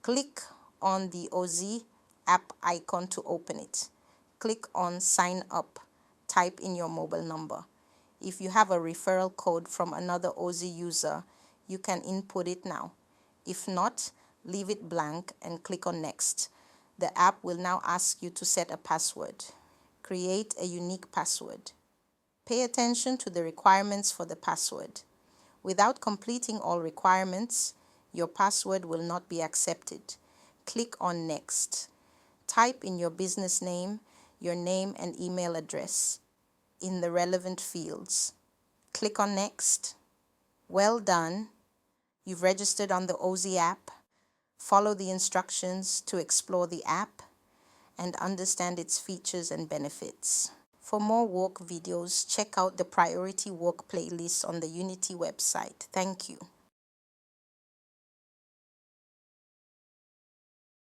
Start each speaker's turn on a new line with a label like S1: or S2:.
S1: Click on the Auzee app icon to open it. Click on Sign Up. Type in your mobile number. If you have a referral code from another Auzee user, you can input it now. If not, leave it blank and click on Next. The app will now ask you to set a password. Create a unique password. Pay attention to the requirements for the password. Without completing all requirements, your password will not be accepted. Click on Next. Type in your business name, your name and email address in the relevant fields. Click on Next. Well done. You've registered on the Auzee app. Follow the instructions to explore the app and understand its features and benefits. For more work videos, check out the Priority Work playlist on the Unity website. Thank you.